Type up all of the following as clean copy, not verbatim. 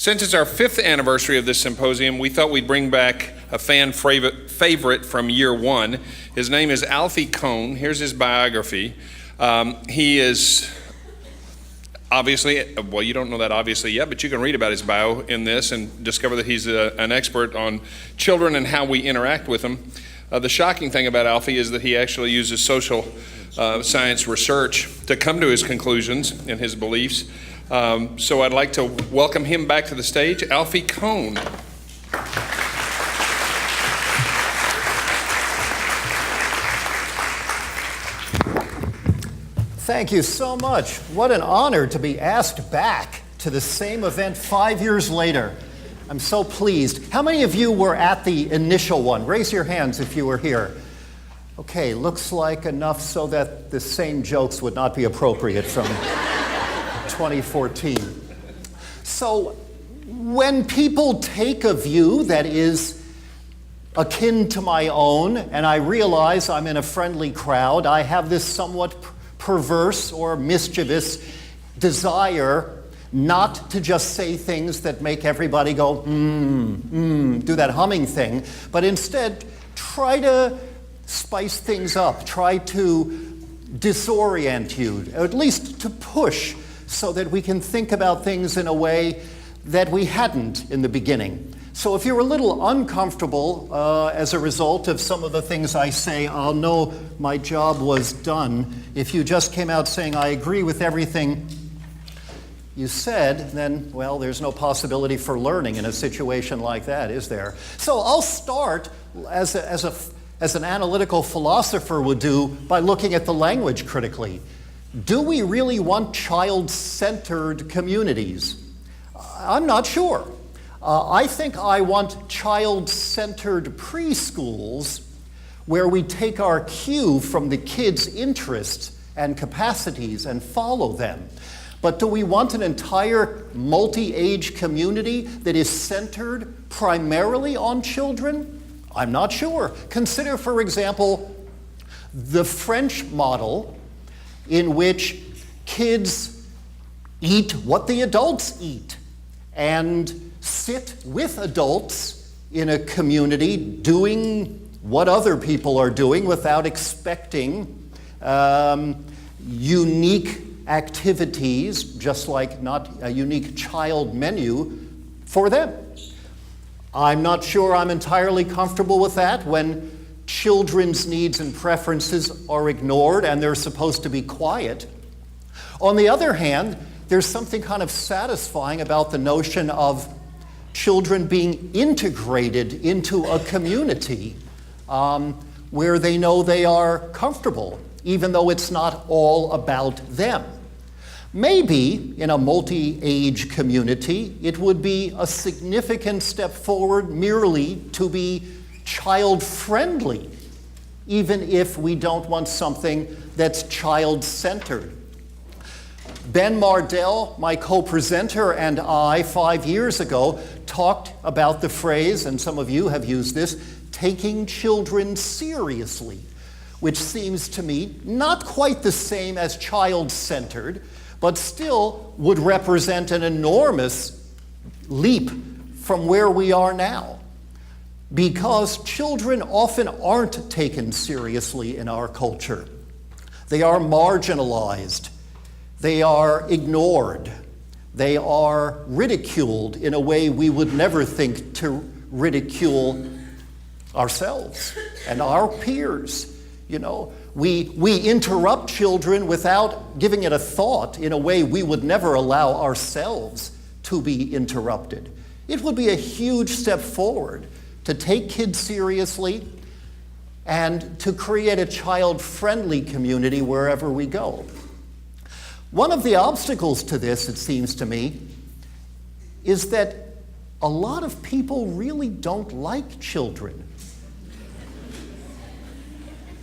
Since it's our 5th anniversary of this symposium, we thought we'd bring back a fan favorite from year 1. His name is Alfie Kohn. Here's his biography. He is obviously, well, you don't know that obviously yet, but you can read about his bio in this and discover that he's an expert on children and how we interact with them. The shocking thing about Alfie is that he actually uses social science research to come to his conclusions and his beliefs. So I'd like to welcome him back to the stage, Alfie Kohn. Thank you so much. What an honor to be asked back to the same event 5 years later. I'm so pleased. How many of you were at the initial one? Raise your hands if you were here. Okay, looks like enough so that the same jokes would not be appropriate from 2014. So when people take a view that is akin to my own, and I realize I'm in a friendly crowd, I have this somewhat perverse or mischievous desire not to just say things that make everybody go, do that humming thing, but instead try to spice things up, try to disorient you, or at least to push so that we can think about things in a way that we hadn't in the beginning. So if you're a little uncomfortable as a result of some of the things I say, I'll know my job was done. If you just came out saying, I agree with everything you said, then, well, there's no possibility for learning in a situation like that, is there? So I'll start as an analytical philosopher would do by looking at the language critically. Do we really want child-centered communities? I'm not sure. I think I want child-centered preschools where we take our cue from the kids' interests and capacities and follow them. But do we want an entire multi-age community that is centered primarily on children? I'm not sure. Consider, for example, the French model in which kids eat what the adults eat and sit with adults in a community doing what other people are doing without expecting unique activities, just like not a unique child menu for them. I'm not sure I'm entirely comfortable with that when children's needs and preferences are ignored and they're supposed to be quiet. On the other hand, there's something kind of satisfying about the notion of children being integrated into a community where they know they are comfortable, even though it's not all about them. Maybe in a multi-age community, it would be a significant step forward merely to be child-friendly, even if we don't want something that's child-centered. Ben Mardell, my co-presenter, and I, 5 years ago, talked about the phrase, and some of you have used this, taking children seriously, which seems to me not quite the same as child-centered, but still would represent an enormous leap from where we are now. Because children often aren't taken seriously in our culture. They are marginalized. They are ignored. They are ridiculed in a way we would never think to ridicule ourselves and our peers. You know, we interrupt children without giving it a thought in a way we would never allow ourselves to be interrupted. It would be a huge step forward to take kids seriously and to create a child-friendly community wherever we go. One of the obstacles to this, it seems to me, is that a lot of people really don't like children.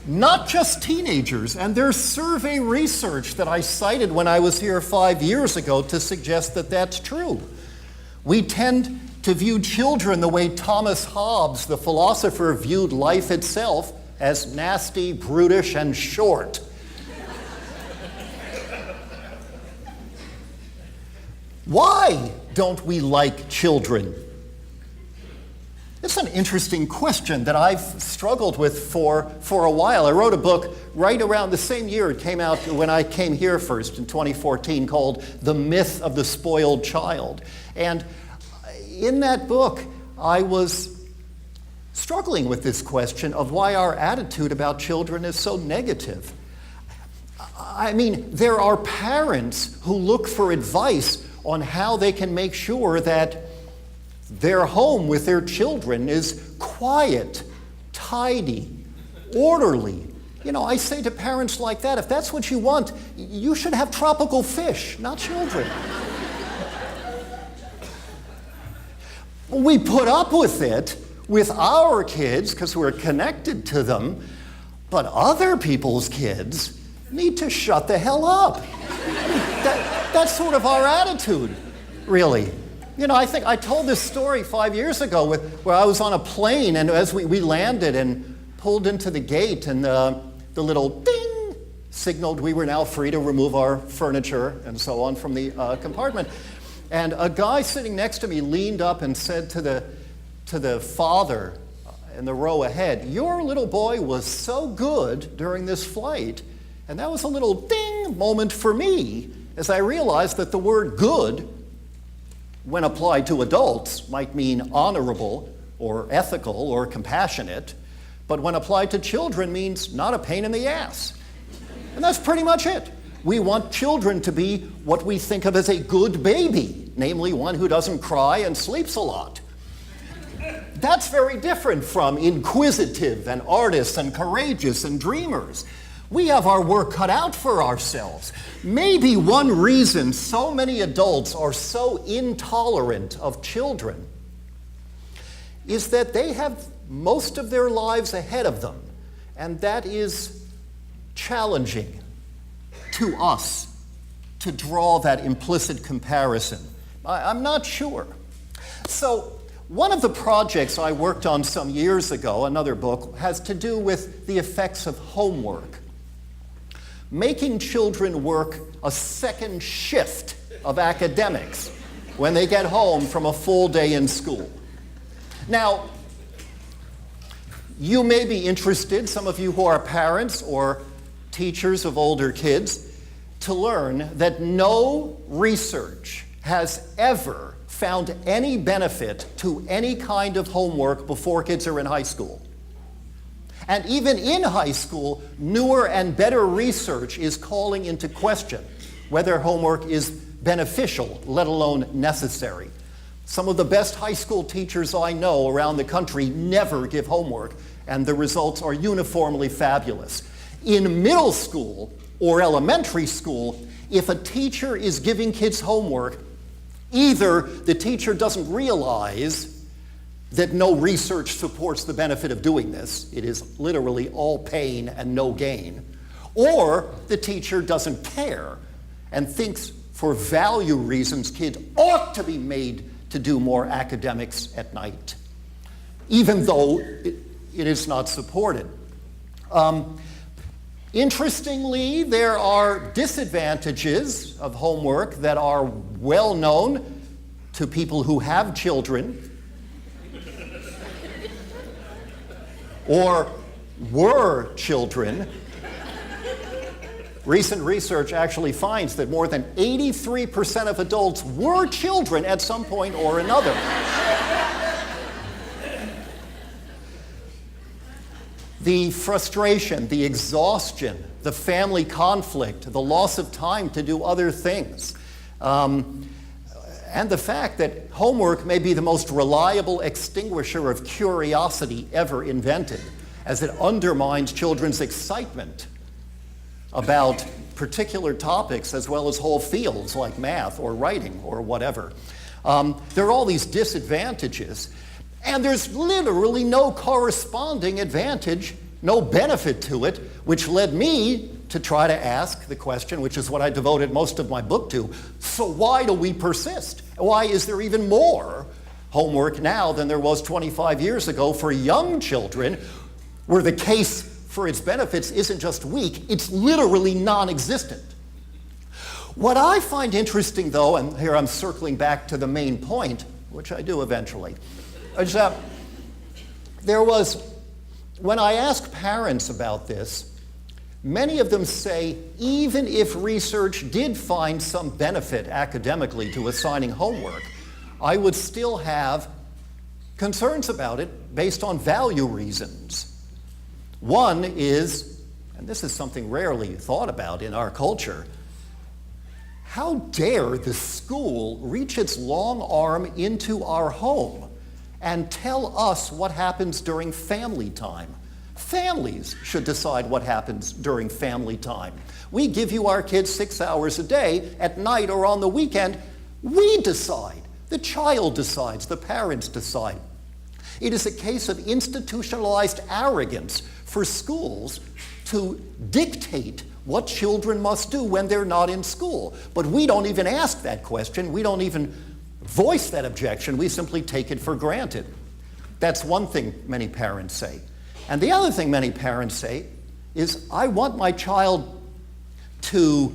Not just teenagers, and there's survey research that I cited when I was here 5 years ago to suggest that that's true. We tend to view children the way Thomas Hobbes, the philosopher, viewed life itself, as nasty, brutish, and short. Why don't we like children? It's an interesting question that I've struggled with for a while. I wrote a book right around the same year it came out when I came here first in 2014 called The Myth of the Spoiled Child. And in that book, I was struggling with this question of why our attitude about children is so negative. I mean, there are parents who look for advice on how they can make sure that their home with their children is quiet, tidy, orderly. You know, I say to parents like that, if that's what you want, you should have tropical fish, not children. We put up with it with our kids because we're connected to them, but other people's kids need to shut the hell up. That's sort of our attitude, really. You know, I think I told this story 5 years ago where I was on a plane, and as we landed and pulled into the gate, and the little ding signaled we were now free to remove our furniture and so on from the compartment. And a guy sitting next to me leaned up and said to the father in the row ahead, "Your little boy was so good during this flight." And that was a little ding moment for me as I realized that the word good, when applied to adults, might mean honorable or ethical or compassionate, but when applied to children means not a pain in the ass. And that's pretty much it. We want children to be what we think of as a good baby, namely one who doesn't cry and sleeps a lot. That's very different from inquisitive and artists and courageous and dreamers. We have our work cut out for ourselves. Maybe one reason so many adults are so intolerant of children is that they have most of their lives ahead of them, and that is challenging to us to draw that implicit comparison. I'm not sure. So one of the projects I worked on some years ago, another book, has to do with the effects of homework. Making children work a second shift of academics when they get home from a full day in school. Now, you may be interested, some of you who are parents or teachers of older kids, to learn that no research has ever found any benefit to any kind of homework before kids are in high school. And even in high school, newer and better research is calling into question whether homework is beneficial, let alone necessary. Some of the best high school teachers I know around the country never give homework, and the results are uniformly fabulous. In middle school or elementary school, if a teacher is giving kids homework, either the teacher doesn't realize that no research supports the benefit of doing this, it is literally all pain and no gain, or the teacher doesn't care and thinks for value reasons kids ought to be made to do more academics at night, even though it is not supported. Interestingly, there are disadvantages of homework that are well known to people who have children or were children. Recent research actually finds that more than 83% of adults were children at some point or another. The frustration, the exhaustion, the family conflict, the loss of time to do other things, and the fact that homework may be the most reliable extinguisher of curiosity ever invented, as it undermines children's excitement about particular topics as well as whole fields like math or writing or whatever. There are all these disadvantages, and there's literally no corresponding advantage, no benefit to it, which led me to try to ask the question, which is what I devoted most of my book to, so why do we persist? Why is there even more homework now than there was 25 years ago for young children, where the case for its benefits isn't just weak, it's literally non-existent? What I find interesting, though, and here I'm circling back to the main point, which I do eventually, is that when I ask parents about this, many of them say even if research did find some benefit academically to assigning homework, I would still have concerns about it based on value reasons. One is, and this is something rarely thought about in our culture, how dare the school reach its long arm into our home and tell us what happens during family time? Families should decide what happens during family time. We give you our kids 6 hours a day, at night or on the weekend. We decide. The child decides. The parents decide. It is a case of institutionalized arrogance for schools to dictate what children must do when they're not in school. But we don't even ask that question. We don't even voice that objection. We simply take it for granted. That's one thing many parents say. And the other thing many parents say is, I want my child to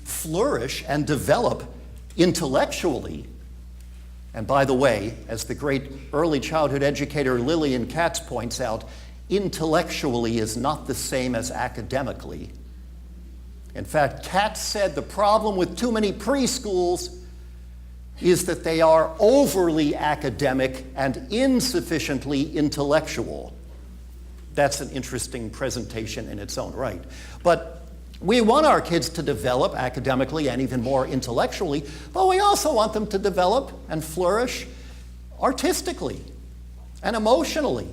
flourish and develop intellectually. And by the way, as the great early childhood educator Lillian Katz points out, intellectually is not the same as academically. In fact, Katz said the problem with too many preschools is that they are overly academic and insufficiently intellectual. That's an interesting presentation in its own right. But we want our kids to develop academically and even more intellectually, but we also want them to develop and flourish artistically and emotionally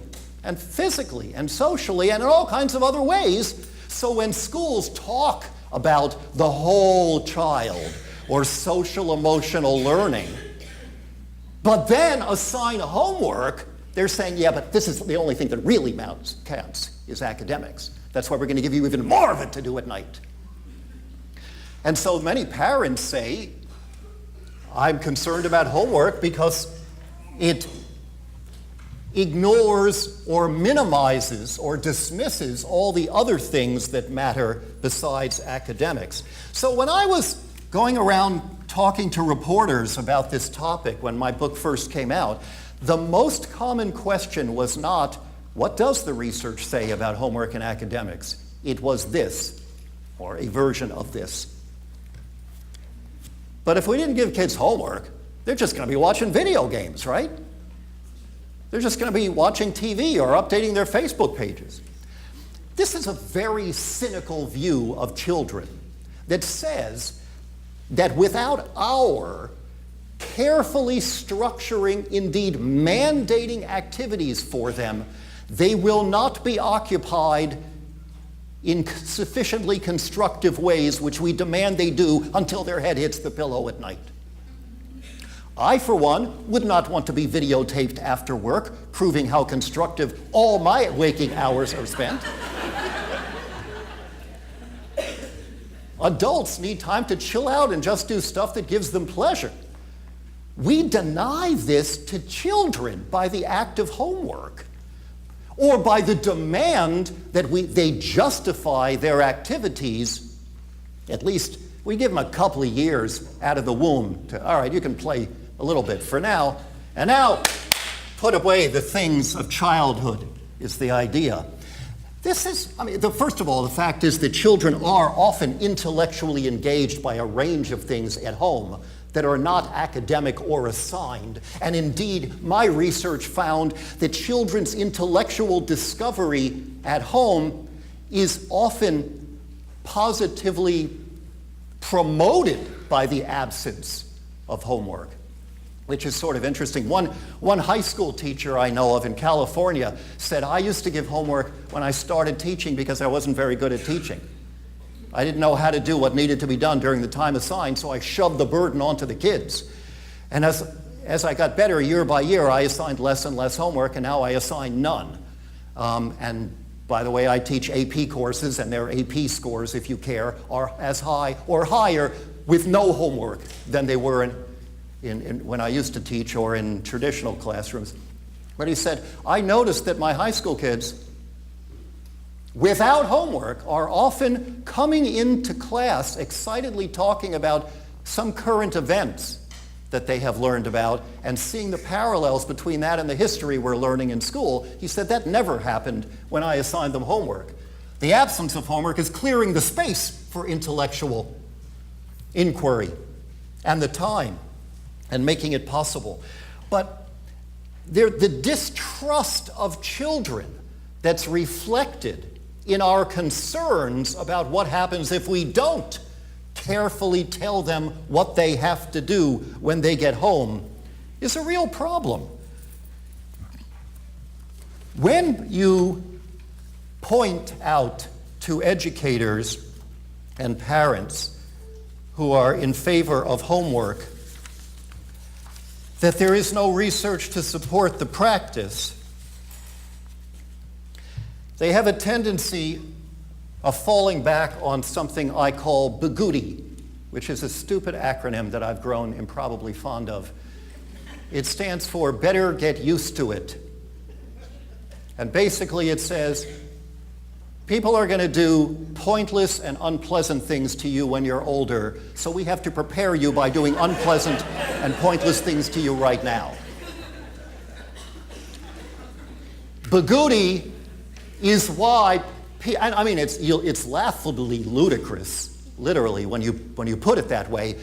and physically and socially and in all kinds of other ways. So when schools talk about the whole child or social emotional learning, but then assign homework, they're saying, yeah, but this is the only thing that really counts is academics. That's why we're going to give you even more of it to do at night. And so many parents say, I'm concerned about homework because it ignores or minimizes or dismisses all the other things that matter besides academics. So when I was going around talking to reporters about this topic when my book first came out, the most common question was not, what does the research say about homework and academics? It was this, or a version of this. But if we didn't give kids homework, they're just going to be watching video games, right? They're just going to be watching TV or updating their Facebook pages. This is a very cynical view of children that says that without our carefully structuring, indeed mandating activities for them, they will not be occupied in sufficiently constructive ways which we demand they do until their head hits the pillow at night. I, for one, would not want to be videotaped after work, proving how constructive all my waking hours are spent. Adults need time to chill out and just do stuff that gives them pleasure. We deny this to children by the act of homework, or by the demand that they justify their activities. At least we give them a couple of years out of the womb to, all right, you can play a little bit for now, and now put away the things of childhood is the idea. First of all, the fact is that children are often intellectually engaged by a range of things at home that are not academic or assigned. And indeed, my research found that children's intellectual discovery at home is often positively promoted by the absence of homework, which is sort of interesting. One high school teacher I know of in California said, I used to give homework when I started teaching because I wasn't very good at teaching. I didn't know how to do what needed to be done during the time assigned, so I shoved the burden onto the kids. And as I got better year by year, I assigned less and less homework, and now I assign none. And by the way, I teach AP courses, and their AP scores, if you care, are as high or higher with no homework than they were when I used to teach or in traditional classrooms. But he said, I noticed that my high school kids without homework are often coming into class excitedly talking about some current events that they have learned about and seeing the parallels between that and the history we're learning in school. He said that never happened when I assigned them homework. The absence of homework is clearing the space for intellectual inquiry and the time and making it possible. But the distrust of children that's reflected in our concerns about what happens if we don't carefully tell them what they have to do when they get home is a real problem. When you point out to educators and parents who are in favor of homework that there is no research to support the practice, they have a tendency of falling back on something I call BGUTI, which is a stupid acronym that I've grown improbably fond of. It stands for Better Get Used to It. And basically it says, people are going to do pointless and unpleasant things to you when you're older, so we have to prepare you by doing unpleasant and pointless things to you right now. BGUTI is why, I mean, it's laughably ludicrous, literally, when you put it that way,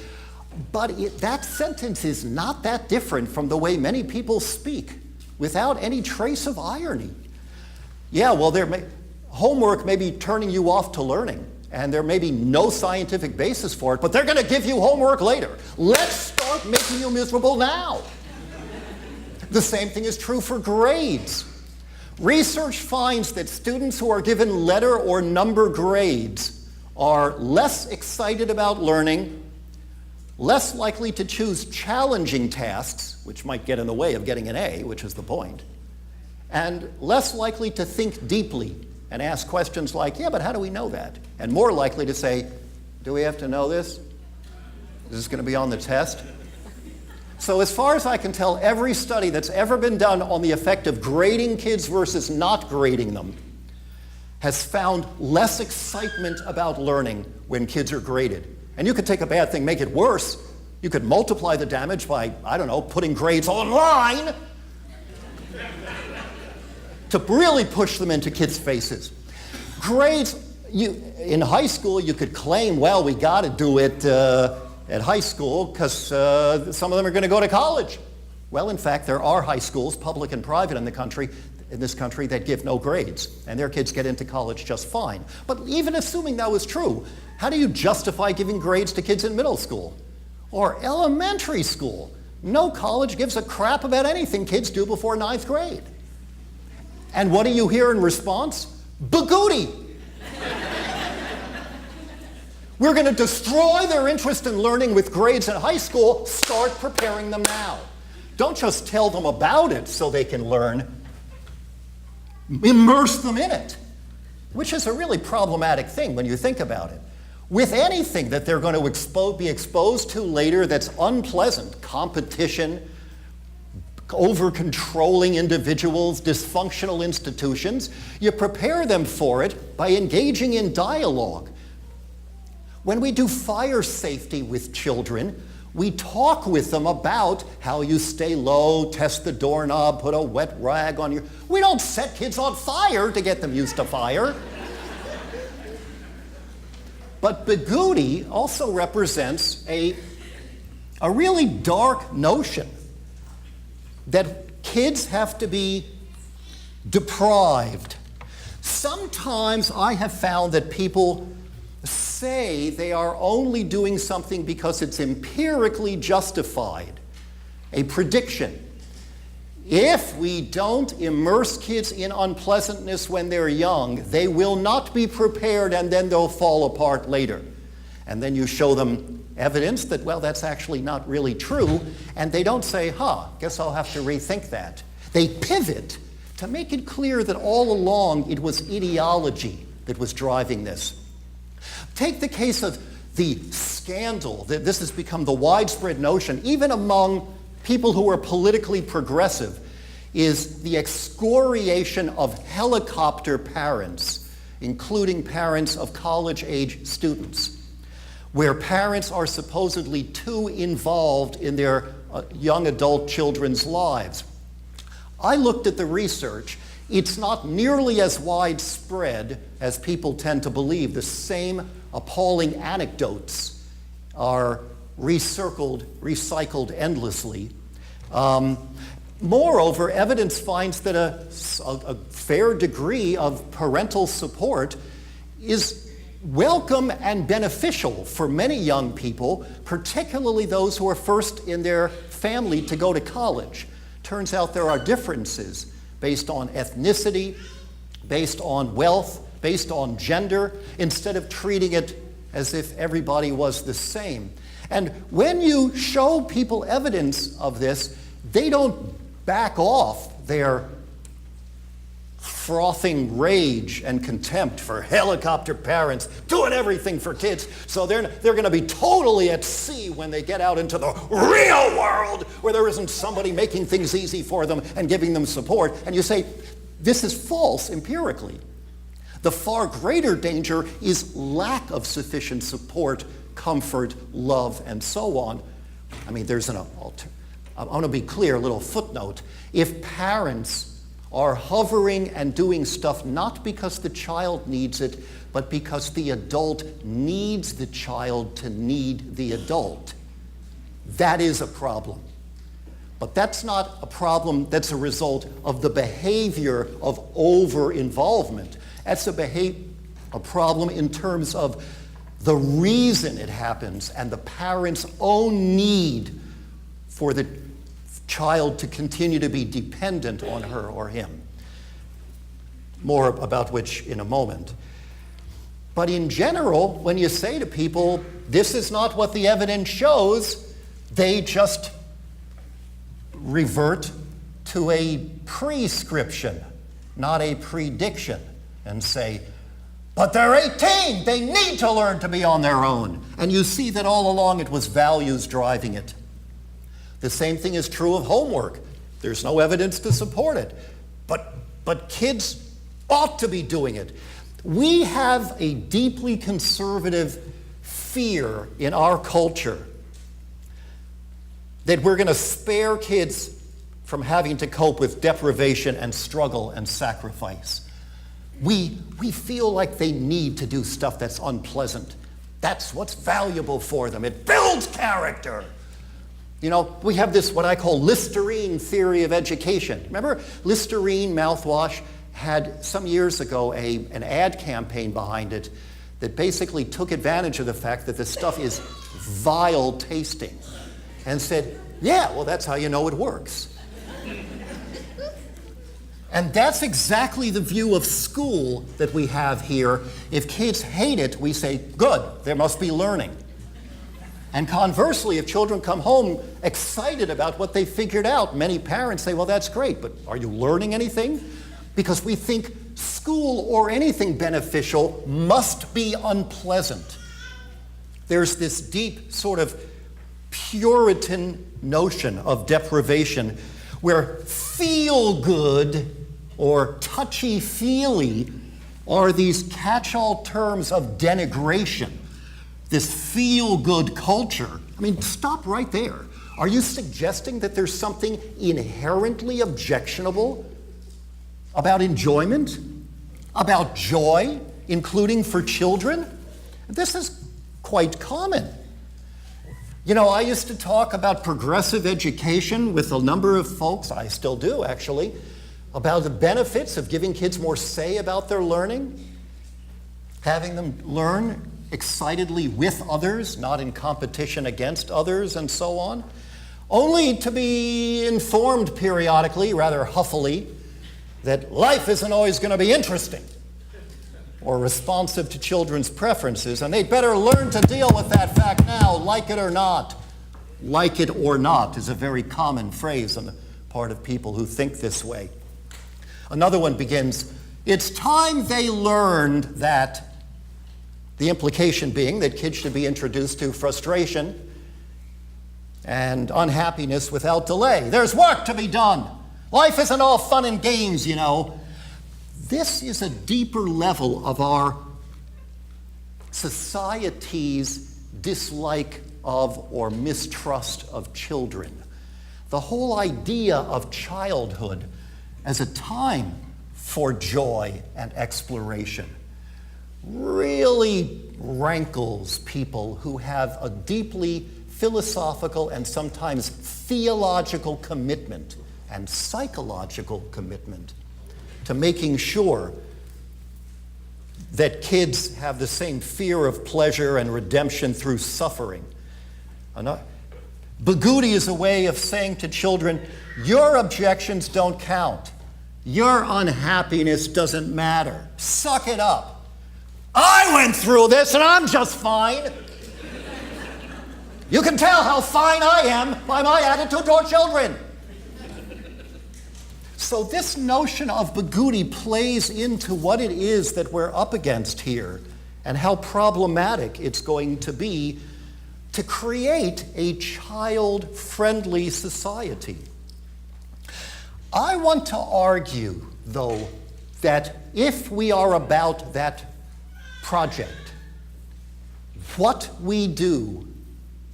but that sentence is not that different from the way many people speak, without any trace of irony. Yeah, well, homework may be turning you off to learning, and there may be no scientific basis for it, but they're going to give you homework later. Let's start making you miserable now. The same thing is true for grades. Research finds that students who are given letter or number grades are less excited about learning, less likely to choose challenging tasks, which might get in the way of getting an A, which is the point, and less likely to think deeply and ask questions like, yeah, but how do we know that? And more likely to say, do we have to know this? Is this going to be on the test? So as far as I can tell, every study that's ever been done on the effect of grading kids versus not grading them has found less excitement about learning when kids are graded. And you could take a bad thing, make it worse. You could multiply the damage by, I don't know, putting grades online to really push them into kids' faces. Grades, in high school, you could claim, well, we got to do it at high school because some of them are going to go to college. Well, in fact, there are high schools, public and private in this country, that give no grades, and their kids get into college just fine. But even assuming that was true, how do you justify giving grades to kids in middle school or elementary school? No college gives a crap about anything kids do before 9th grade. And what do you hear in response? BGUTI! We're going to destroy their interest in learning with grades in high school. Start preparing them now. Don't just tell them about it so they can learn. Immerse them in it, which is a really problematic thing when you think about it. With anything that they're going to be exposed to later that's unpleasant, competition, over-controlling individuals, dysfunctional institutions, you prepare them for it by engaging in dialogue. When we do fire safety with children, we talk with them about how you stay low, test the doorknob, put a wet rag on your... We don't set kids on fire to get them used to fire. But BGUTI also represents a really dark notion that kids have to be deprived. Sometimes I have found that people say they are only doing something because it's empirically justified, a prediction. If we don't immerse kids in unpleasantness when they're young, they will not be prepared and then they'll fall apart later. And then you show them evidence that, well, that's actually not really true, and they don't say, guess I'll have to rethink that. They pivot to make it clear that all along it was ideology that was driving this. Take the case of the scandal. This has become the widespread notion, even among people who are politically progressive, is the excoriation of helicopter parents including parents of college-age students, where parents are supposedly too involved in their young adult children's lives. I looked at the research. It's not nearly as widespread as people tend to believe. The same appalling anecdotes are recycled endlessly. Moreover, evidence finds that a fair degree of parental support is welcome and beneficial for many young people, particularly those who are first in their family to go to college. Turns out there are differences based on ethnicity, based on wealth, based on gender, instead of treating it as if everybody was the same. And when you show people evidence of this, they don't back off their frothing rage and contempt for helicopter parents doing everything for kids. So they're going to be totally at sea when they get out into the real world where there isn't somebody making things easy for them and giving them support. And you say, this is false empirically. The far greater danger is lack of sufficient support, comfort, love, and so on. I mean, I want to be clear, a little footnote. If parents are hovering and doing stuff not because the child needs it, but because the adult needs the child to need the adult, that is a problem. But that's not a problem that's a result of the behavior of over-involvement. That's a problem in terms of the reason it happens and the parent's own need for the child to continue to be dependent on her or him. More about which in a moment. But in general, when you say to people, this is not what the evidence shows, they just revert to a prescription, not a prediction, and say, but they're 18, they need to learn to be on their own. And you see that all along it was values driving it. The same thing is true of homework. There's no evidence to support it. But kids ought to be doing it. We have a deeply conservative fear in our culture that we're going to spare kids from having to cope with deprivation and struggle and sacrifice. We feel like they need to do stuff that's unpleasant. That's what's valuable for them. It builds character. You know, we have this, what I call Listerine theory of education. Remember, Listerine mouthwash had some years ago an ad campaign behind it that basically took advantage of the fact that the stuff is vile tasting and said, yeah, well, that's how you know it works. And that's exactly the view of school that we have here. If kids hate it, we say, good, there must be learning. And conversely, if children come home excited about what they figured out, many parents say, well, that's great, but are you learning anything? Because we think school or anything beneficial must be unpleasant. There's this deep sort of Puritan notion of deprivation where feel-good or touchy-feely are these catch-all terms of denigration. This feel-good culture. I mean, stop right there. Are you suggesting that there's something inherently objectionable about enjoyment, about joy, including for children? This is quite common. You know, I used to talk about progressive education with a number of folks, I still do actually, about the benefits of giving kids more say about their learning, having them learn excitedly with others, not in competition against others, and so on, only to be informed periodically, rather huffily, that life isn't always going to be interesting or responsive to children's preferences, and they'd better learn to deal with that fact now, like it or not. Like it or not is a very common phrase on the part of people who think this way. Another one begins, it's time they learned that, the implication being that kids should be introduced to frustration and unhappiness without delay. There's work to be done. Life isn't all fun and games, you know. This is a deeper level of our society's dislike of or mistrust of children. The whole idea of childhood as a time for joy and exploration really rankles people who have a deeply philosophical and sometimes theological commitment and psychological commitment to making sure that kids have the same fear of pleasure and redemption through suffering. Bigudi is a way of saying to children, your objections don't count. Your unhappiness doesn't matter. Suck it up. I went through this and I'm just fine. You can tell how fine I am by my attitude toward children. So this notion of Bigudi plays into what it is that we're up against here and how problematic it's going to be to create a child-friendly society. I want to argue, though, that if we are about that project, what we do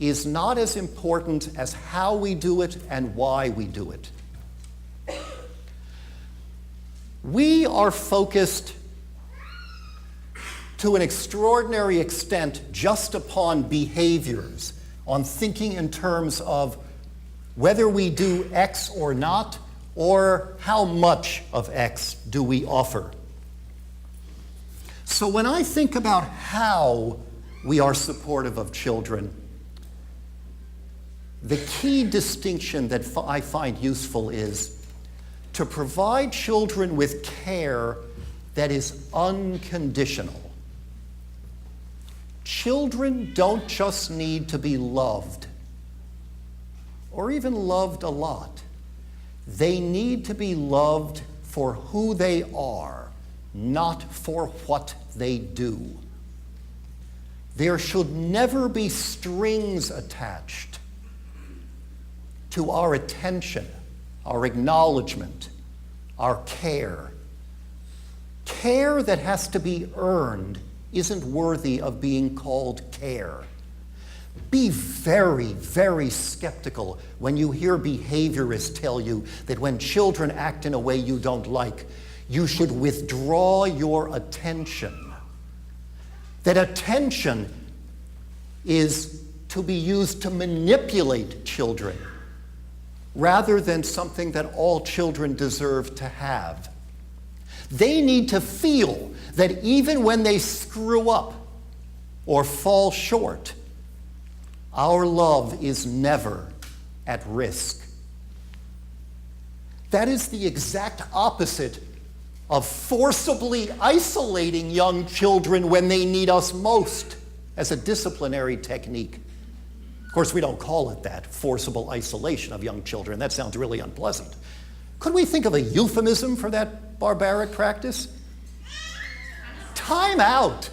is not as important as how we do it and why we do it. We are focused to an extraordinary extent just upon behaviors, on thinking in terms of whether we do X or not, or how much of X do we offer. So when I think about how we are supportive of children, the key distinction that I find useful is to provide children with care that is unconditional. Children don't just need to be loved, or even loved a lot. They need to be loved for who they are, not for what they do. There should never be strings attached to our attention, our acknowledgement, our care. Care that has to be earned isn't worthy of being called care. Be very, very skeptical when you hear behaviorists tell you that when children act in a way you don't like, you should withdraw your attention. That attention is to be used to manipulate children, rather than something that all children deserve to have. They need to feel that even when they screw up or fall short, our love is never at risk. That is the exact opposite of forcibly isolating young children when they need us most as a disciplinary technique. Of course, we don't call it that, forcible isolation of young children. That sounds really unpleasant. Could we think of a euphemism for that barbaric practice? Timeout.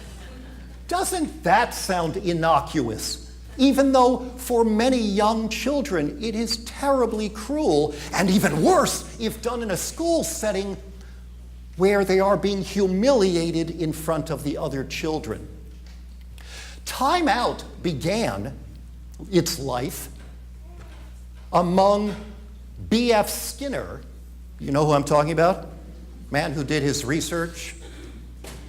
Doesn't that sound innocuous? Even though for many young children it is terribly cruel, and even worse if done in a school setting where they are being humiliated in front of the other children. Timeout began its life among B.F. Skinner. You know who I'm talking about? Man who did his research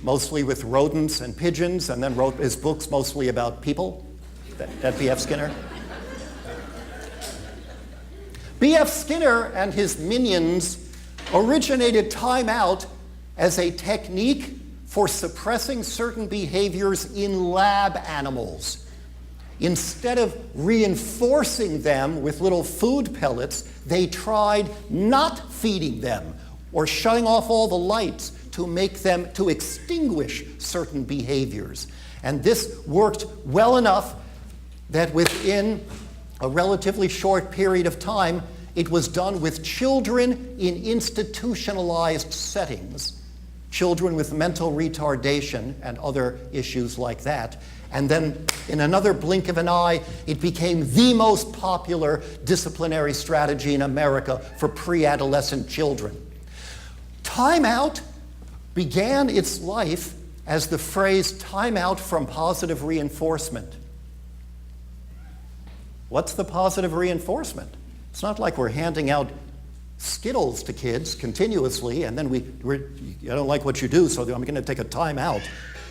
mostly with rodents and pigeons and then wrote his books mostly about people. That B.F. Skinner. B.F. Skinner and his minions originated timeout as a technique for suppressing certain behaviors in lab animals. Instead of reinforcing them with little food pellets, they tried not feeding them or shutting off all the lights to extinguish certain behaviors. And this worked well enough that within a relatively short period of time, it was done with children in institutionalized settings, children with mental retardation and other issues like that. And then in another blink of an eye, it became the most popular disciplinary strategy in America for pre-adolescent children. Timeout began its life as the phrase timeout from positive reinforcement. What's the positive reinforcement? It's not like we're handing out Skittles to kids continuously and then I don't like what you do, so I'm going to take a time out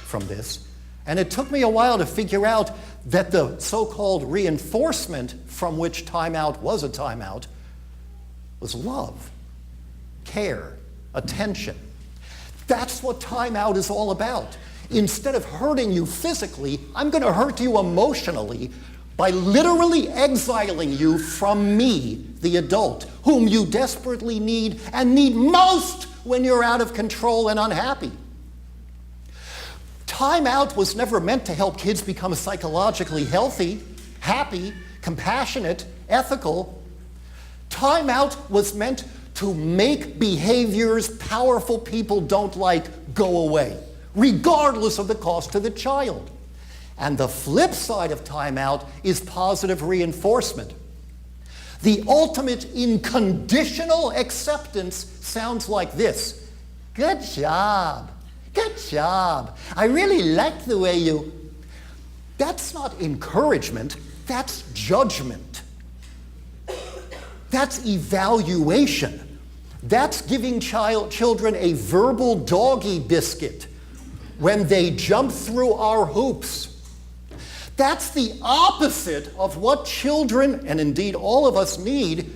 from this. And it took me a while to figure out that the so-called reinforcement from which timeout was a timeout was love, care, attention. That's what timeout is all about. Instead of hurting you physically, I'm going to hurt you emotionally by literally exiling you from me, the adult, whom you desperately need and need most when you're out of control and unhappy. Timeout was never meant to help kids become psychologically healthy, happy, compassionate, ethical. Timeout was meant to make behaviors powerful people don't like go away, regardless of the cost to the child. And the flip side of timeout is positive reinforcement. The ultimate in conditional acceptance sounds like this. Good job. Good job. I really like the way you... That's not encouragement. That's judgment. That's evaluation. That's giving children a verbal doggy biscuit when they jump through our hoops. That's the opposite of what children, and indeed all of us, need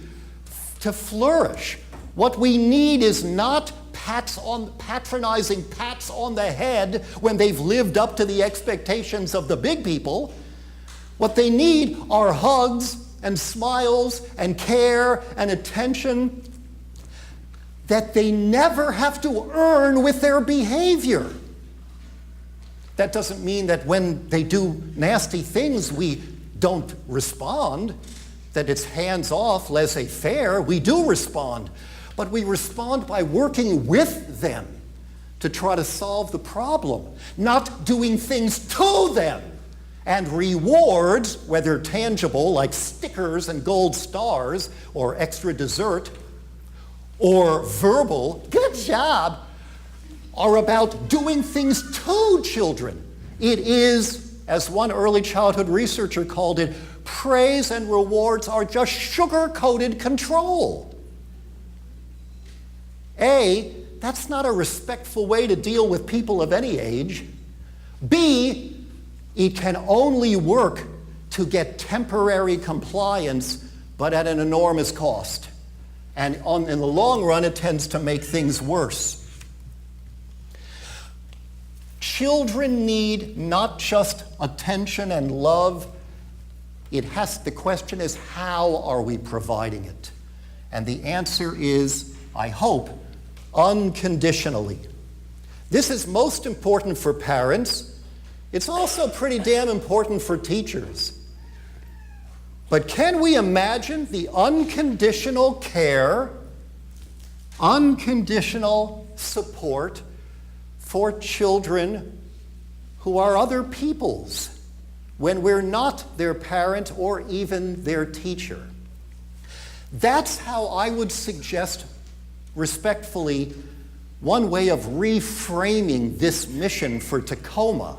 to flourish. What we need is not patronizing pats on the head when they've lived up to the expectations of the big people. What they need are hugs and smiles and care and attention that they never have to earn with their behavior. That doesn't mean that when they do nasty things, we don't respond, that it's hands-off, laissez-faire. We do respond, but we respond by working with them to try to solve the problem, not doing things to them. And rewards, whether tangible, like stickers and gold stars, or extra dessert, or verbal, good job, are about doing things to children. It is, as one early childhood researcher called it, praise and rewards are just sugar-coated control. A, that's not a respectful way to deal with people of any age. B, it can only work to get temporary compliance, but at an enormous cost. And in the long run, it tends to make things worse. Children need not just attention and love. The question is, how are we providing it? And the answer is, I hope, unconditionally. This is most important for parents. It's also pretty damn important for teachers. But can we imagine the unconditional care, unconditional support for children who are other people's when we're not their parent or even their teacher? That's how I would suggest, respectfully, one way of reframing this mission for Tacoma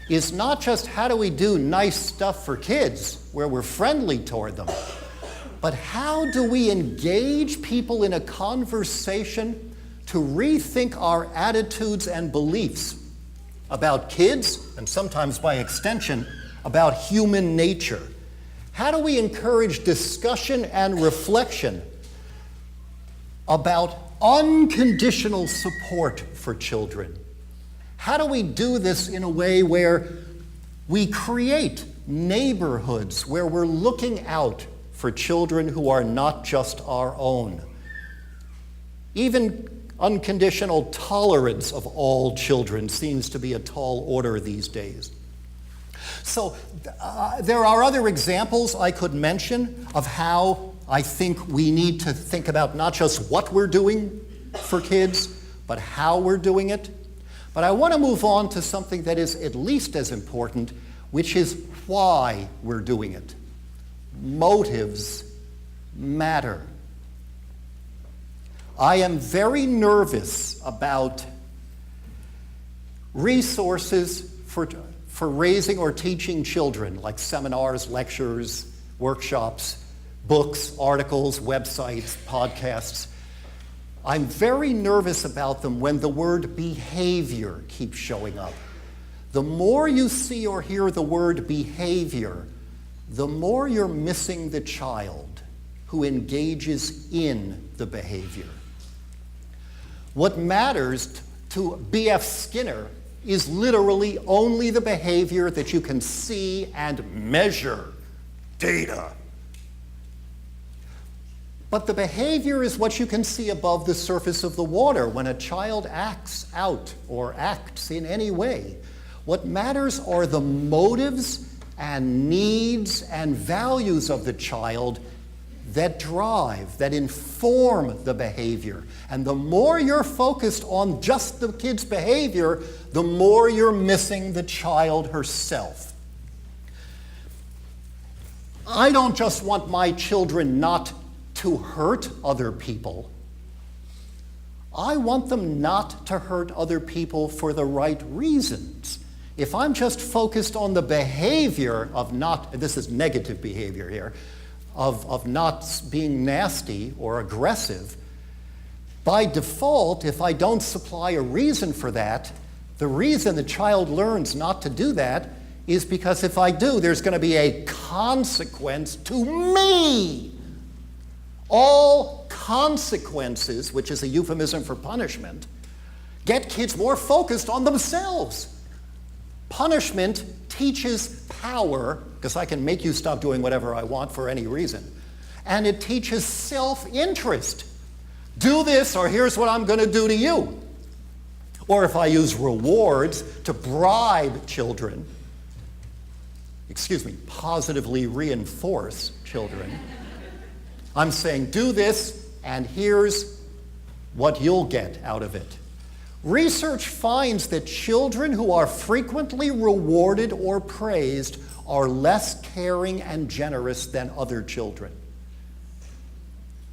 is not just how do we do nice stuff for kids where we're friendly toward them, but how do we engage people in a conversation to rethink our attitudes and beliefs about kids, and sometimes by extension, about human nature? How do we encourage discussion and reflection about unconditional support for children? How do we do this in a way where we create neighborhoods where we're looking out for children who are not just our own? Even unconditional tolerance of all children seems to be a tall order these days. So there are other examples I could mention of how I think we need to think about not just what we're doing for kids, but how we're doing it. But I want to move on to something that is at least as important, which is why we're doing it. Motives matter. I am very nervous about resources for raising or teaching children, like seminars, lectures, workshops, books, articles, websites, podcasts. I'm very nervous about them when the word behavior keeps showing up. The more you see or hear the word behavior, the more you're missing the child who engages in the behavior. What matters to B.F. Skinner is literally only the behavior that you can see and measure. Data. But the behavior is what you can see above the surface of the water when a child acts out or acts in any way. What matters are the motives and needs and values of the child that drive, that inform the behavior. And the more you're focused on just the kid's behavior, the more you're missing the child herself. I don't just want my children not to hurt other people. I want them not to hurt other people for the right reasons. If I'm just focused on the behavior of not, this is negative behavior here, of not being nasty or aggressive, by default, if I don't supply a reason for that, the reason the child learns not to do that is because if I do, there's going to be a consequence to me. All consequences, which is a euphemism for punishment, get kids more focused on themselves. Punishment teaches power, because I can make you stop doing whatever I want for any reason. And it teaches self-interest. Do this, or here's what I'm going to do to you. Or if I use rewards to bribe children, positively reinforce children, I'm saying, do this, and here's what you'll get out of it. Research finds that children who are frequently rewarded or praised are less caring and generous than other children.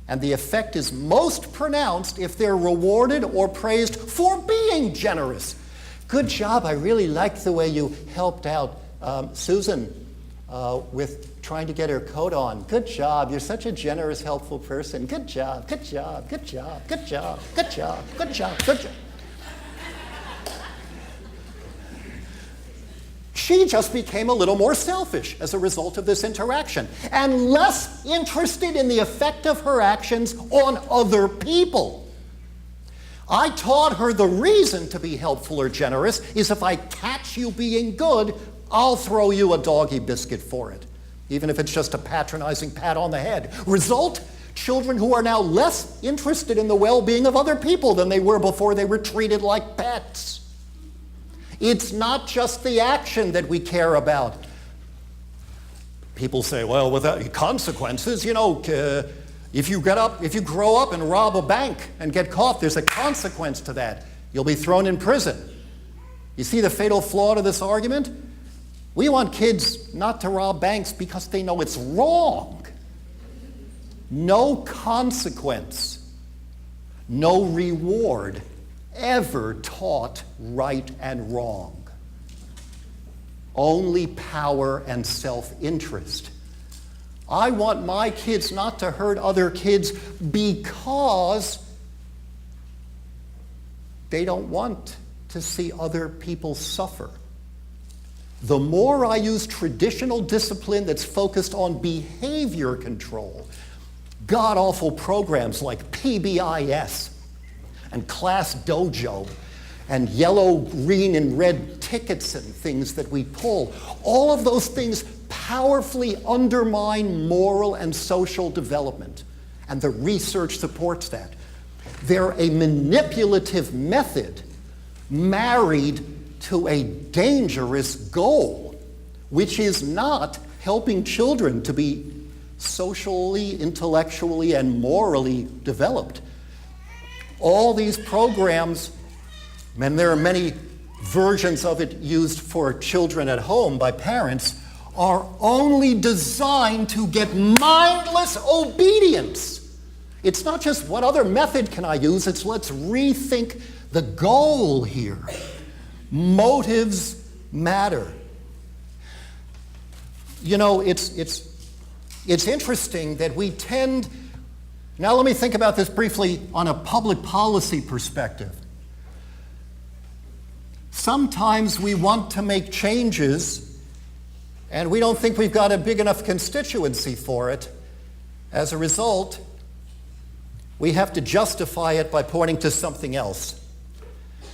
And the effect is most pronounced if they're rewarded or praised for being generous. Good job, I really liked the way you helped out Susan with trying to get her coat on. Good job, you're such a generous, helpful person. Good job, good job, good job, good job, good job, good job, good job. She just became a little more selfish as a result of this interaction and less interested in the effect of her actions on other people. I taught her the reason to be helpful or generous is if I catch you being good, I'll throw you a doggy biscuit for it, even if it's just a patronizing pat on the head. Result, children who are now less interested in the well-being of other people than they were before they were treated like pets. It's not just the action that we care about. People say, well, without consequences, if you grow up and rob a bank and get caught, there's a consequence to that. You'll be thrown in prison. You see the fatal flaw to this argument? We want kids not to rob banks because they know it's wrong. No consequence, no reward ever taught right and wrong. Only power and self-interest. I want my kids not to hurt other kids because they don't want to see other people suffer. The more I use traditional discipline that's focused on behavior control, god-awful programs like PBIS and Class Dojo and yellow, green, and red tickets and things that we pull, all of those things powerfully undermine moral and social development. And the research supports that. They're a manipulative method married to a dangerous goal, which is not helping children to be socially, intellectually, and morally developed. All these programs, and there are many versions of it used for children at home by parents, are only designed to get mindless obedience. It's not just what other method can I use, it's let's rethink the goal here. Motives matter. You know, it's interesting that we tend, now let me think about this briefly on a public policy perspective. Sometimes we want to make changes and we don't think we've got a big enough constituency for it. As a result, we have to justify it by pointing to something else.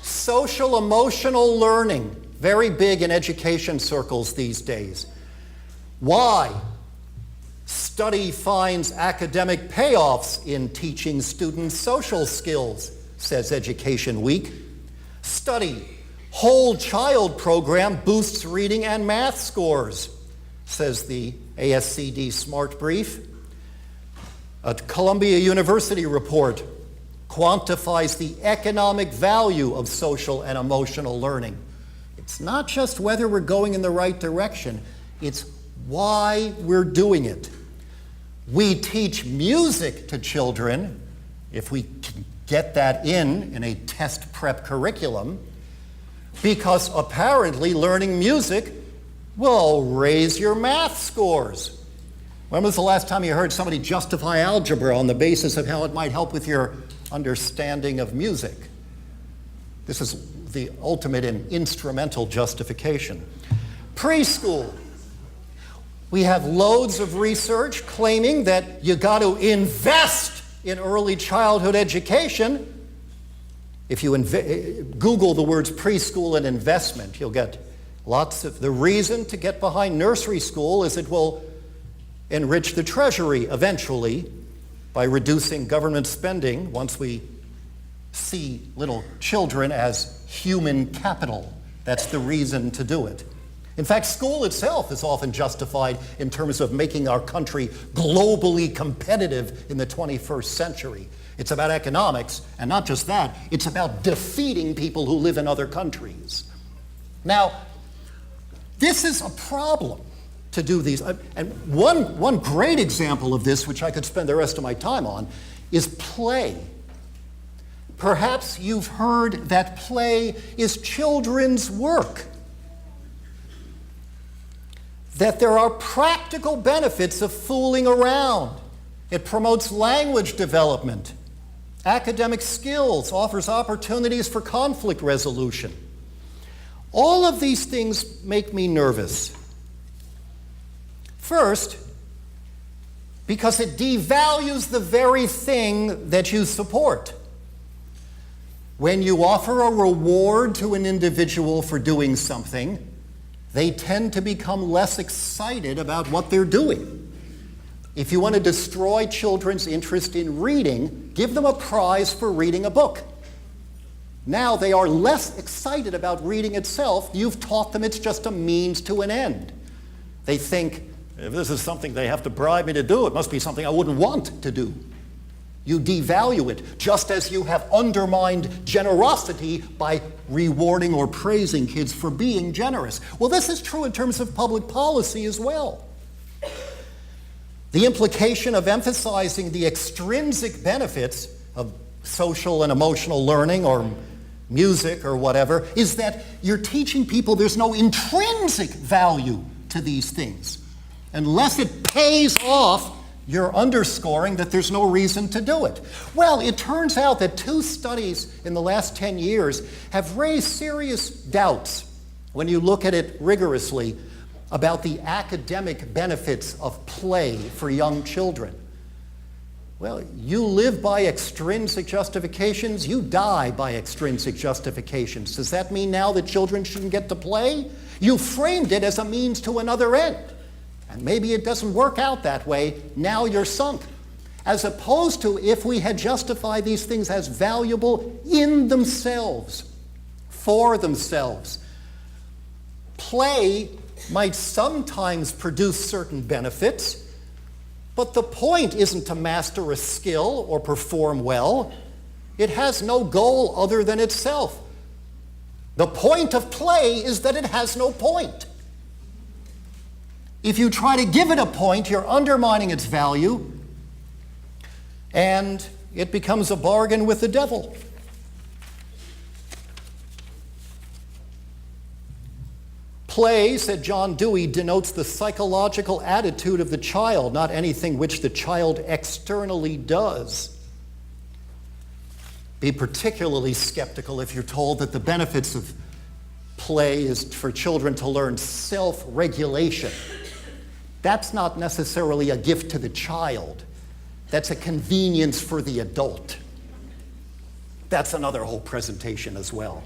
Social emotional learning, very big in education circles these days. Why? Study finds academic payoffs in teaching students social skills, says Education Week. Study, whole child program boosts reading and math scores, says the ASCD Smart Brief. A Columbia University report quantifies the economic value of social and emotional learning. It's not just whether we're going in the right direction, it's why we're doing it. We teach music to children, if we can get that in a test prep curriculum, because apparently learning music will raise your math scores. When was the last time you heard somebody justify algebra on the basis of how it might help with your understanding of music? This is the ultimate in instrumental justification. Preschool. We have loads of research claiming that you got to invest in early childhood education. If you Google the words preschool and investment, you'll get lots of, the reason to get behind nursery school is it will enrich the treasury eventually by reducing government spending once we see little children as human capital. That's the reason to do it. In fact, school itself is often justified in terms of making our country globally competitive in the 21st century. It's about economics, and not just that, it's about defeating people who live in other countries. Now, this is a problem to do these. And one great example of this, which I could spend the rest of my time on, is play. Perhaps you've heard that play is children's work. That there are practical benefits of fooling around. It promotes language development, academic skills, offers opportunities for conflict resolution. All of these things make me nervous. First, because it devalues the very thing that you support. When you offer a reward to an individual for doing something, they tend to become less excited about what they're doing. If you want to destroy children's interest in reading, give them a prize for reading a book. Now they are less excited about reading itself. You've taught them it's just a means to an end. They think, if this is something they have to bribe me to do, it must be something I wouldn't want to do. You devalue it, just as you have undermined generosity by rewarding or praising kids for being generous. Well, this is true in terms of public policy as well. The implication of emphasizing the extrinsic benefits of social and emotional learning or music or whatever is that you're teaching people there's no intrinsic value to these things. Unless it pays off, you're underscoring that there's no reason to do it. Well, it turns out that 2 studies in the last 10 years have raised serious doubts when you look at it rigorously about the academic benefits of play for young children. Well, you live by extrinsic justifications, you die by extrinsic justifications. Does that mean now that children shouldn't get to play? You framed it as a means to another end. And maybe it doesn't work out that way, now you're sunk. As opposed to if we had justified these things as valuable in themselves, for themselves. Play might sometimes produce certain benefits, but the point isn't to master a skill or perform well. It has no goal other than itself. The point of play is that it has no point. If you try to give it a point, you're undermining its value, and it becomes a bargain with the devil. Play, said John Dewey, denotes the psychological attitude of the child, not anything which the child externally does. Be particularly skeptical if you're told that the benefits of play is for children to learn self-regulation. That's not necessarily a gift to the child. That's a convenience for the adult. That's another whole presentation as well.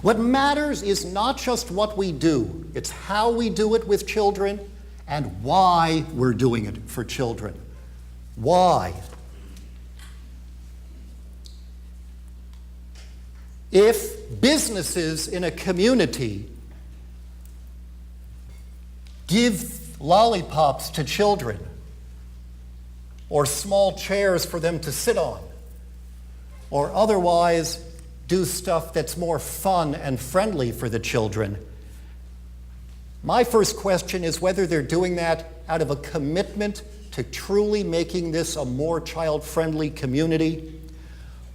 What matters is not just what we do, it's how we do it with children and why we're doing it for children. Why? If businesses in a community give lollipops to children or small chairs for them to sit on, or otherwise do stuff that's more fun and friendly for the children, my first question is whether they're doing that out of a commitment to truly making this a more child-friendly community,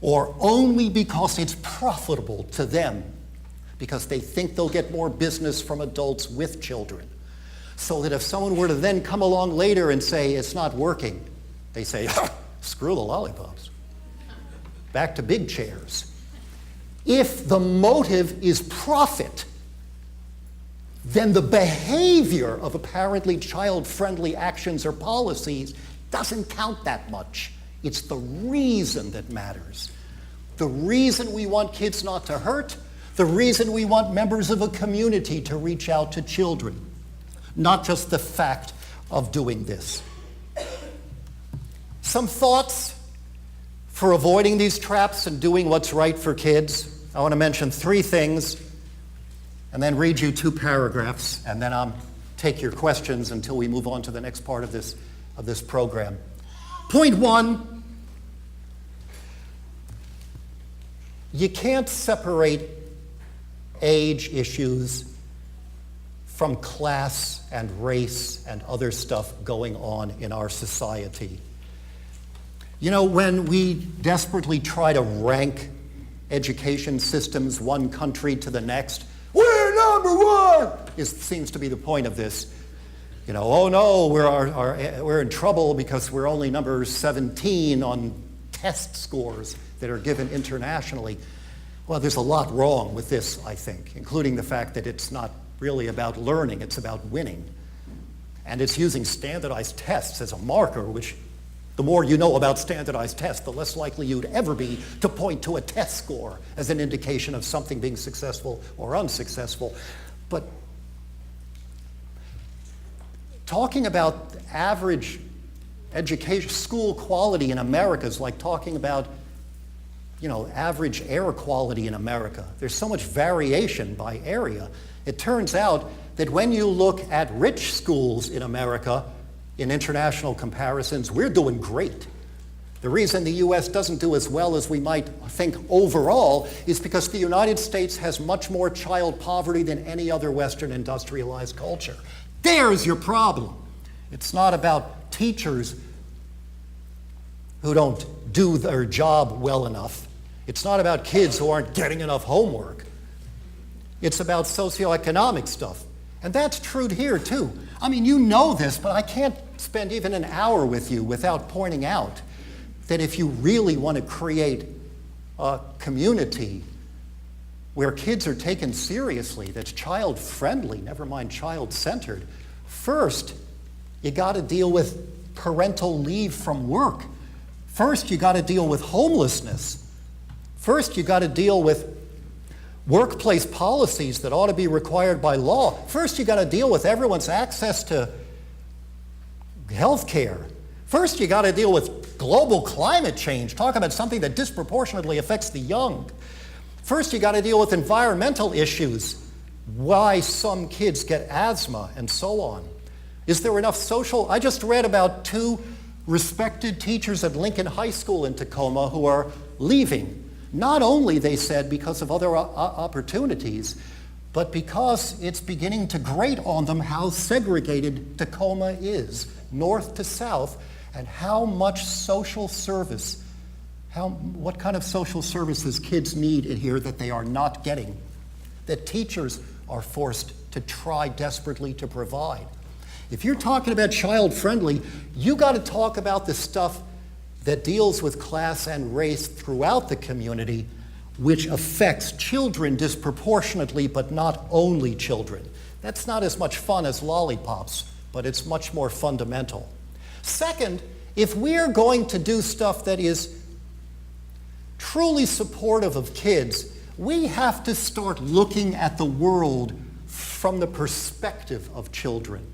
or only because it's profitable to them, because they think they'll get more business from adults with children. So that if someone were to then come along later and say it's not working, they say, screw the lollipops. Back to big chairs. If the motive is profit, then the behavior of apparently child-friendly actions or policies doesn't count that much. It's the reason that matters. The reason we want kids not to hurt, the reason we want members of a community to reach out to children, not just the fact of doing this. Some thoughts for avoiding these traps and doing what's right for kids. I want to mention 3 things and then read you 2 paragraphs, and then I'll take your questions until we move on to the next part of this program. Point 1, you can't separate age issues from class and race and other stuff going on in our society. You know, when we desperately try to rank education systems one country to the next, we're number 1, seems to be the point of this. You know, oh no, we're in trouble because we're only number 17 on test scores that are given internationally. Well, there's a lot wrong with this, I think, including the fact that it's not really about learning, it's about winning. And it's using standardized tests as a marker, which the more you know about standardized tests, the less likely you'd ever be to point to a test score as an indication of something being successful or unsuccessful. But talking about average education, school quality in America is like talking about, you know, average air quality in America. There's so much variation by area. It turns out that when you look at rich schools in America, in international comparisons, we're doing great. The reason the US doesn't do as well as we might think overall is because the United States has much more child poverty than any other Western industrialized culture. There's your problem. It's not about teachers who don't do their job well enough. It's not about kids who aren't getting enough homework. It's about socioeconomic stuff. And that's true here too. I mean, you know this, but I can't spend even an hour with you without pointing out that if you really want to create a community where kids are taken seriously, that's child-friendly, never mind child-centered, first, you got to deal with parental leave from work. First, you got to deal with homelessness. First, you got to deal with workplace policies that ought to be required by law. First, you got to deal with everyone's access to health care. First, you got to deal with global climate change. Talk about something that disproportionately affects the young. First, you got to deal with environmental issues, why some kids get asthma, and so on. Is there enough social? I just read about 2 respected teachers at Lincoln High School in Tacoma who are leaving. Not only, they said, because of other opportunities, but because it's beginning to grate on them how segregated Tacoma is, north to south, and how much social service, what kind of social services kids need in here that they are not getting, that teachers are forced to try desperately to provide. If you're talking about child-friendly, you got to talk about the stuff that deals with class and race throughout the community, which affects children disproportionately, but not only children. That's not as much fun as lollipops, but it's much more fundamental. Second, if we're going to do stuff that is truly supportive of kids, we have to start looking at the world from the perspective of children.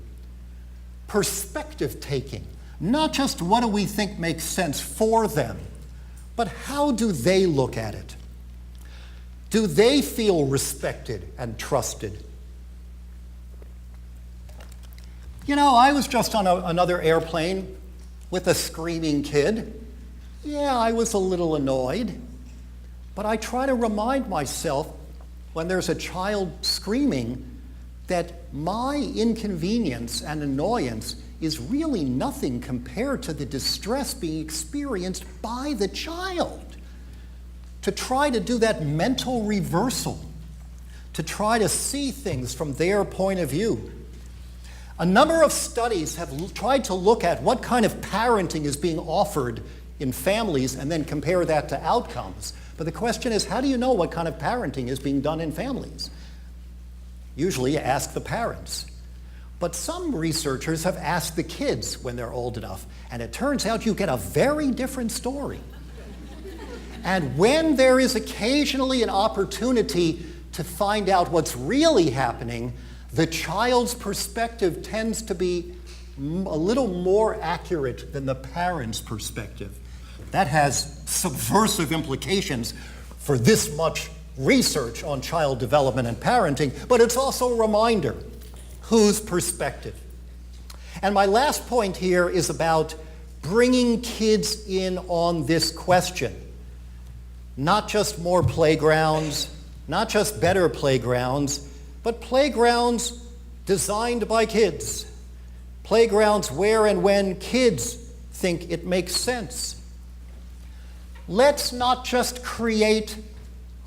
Perspective taking, not just what do we think makes sense for them, but how do they look at it? Do they feel respected and trusted? You know, I was just on another airplane with a screaming kid. Yeah, I was a little annoyed, but I try to remind myself when there's a child screaming that my inconvenience and annoyance is really nothing compared to the distress being experienced by the child. To try to do that mental reversal, to try to see things from their point of view. A number of studies have tried to look at what kind of parenting is being offered in families and then compare that to outcomes. But the question is, how do you know what kind of parenting is being done in families? Usually you ask the parents. But some researchers have asked the kids when they're old enough, and it turns out you get a very different story. And when there is occasionally an opportunity to find out what's really happening, the child's perspective tends to be a little more accurate than the parent's perspective. That has subversive implications for this much research on child development and parenting, but it's also a reminder whose perspective. And my last point here is about bringing kids in on this question. Not just more playgrounds, not just better playgrounds, but playgrounds designed by kids. Playgrounds where and when kids think it makes sense. Let's not just create